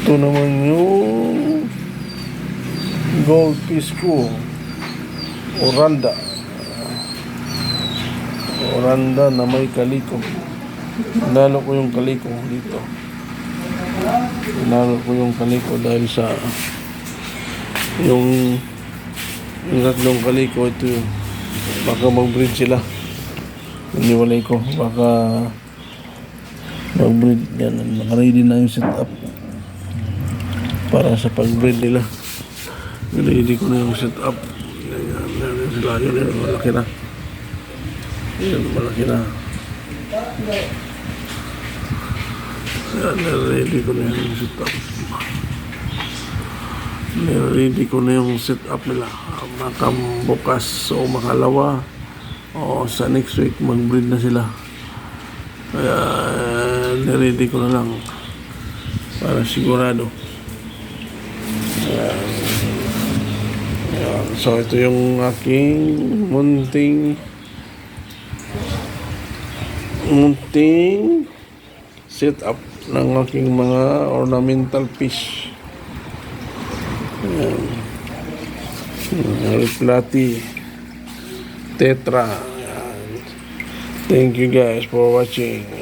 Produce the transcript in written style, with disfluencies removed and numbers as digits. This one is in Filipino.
Ito naman yung goldfish ko. Oranda. Oranda na may kaliko. Nalo ko yung kaliko dito. Nalo ko yung kaliko dahil sa yung tatlong kaliko. Ito yung baka mag-breed sila. Iniwalay ko. Baka mag-breed. Yan. Nakaready na yung setup para sa pag-breed nila. Ready ko na yung setup. Yan sila. Yun, malaki na. Yan, malaki na. Yan, ready ko na yung setup. Ready ko na yung setup nila. Bukas o makalawa o sa next week mag-breed na sila. Kaya ready ko na lang para sigurado. So ito yung aking munting setup ng aking mga ornamental fish. Ayan. Riplati, tetra. Ayan. Thank you guys for watching.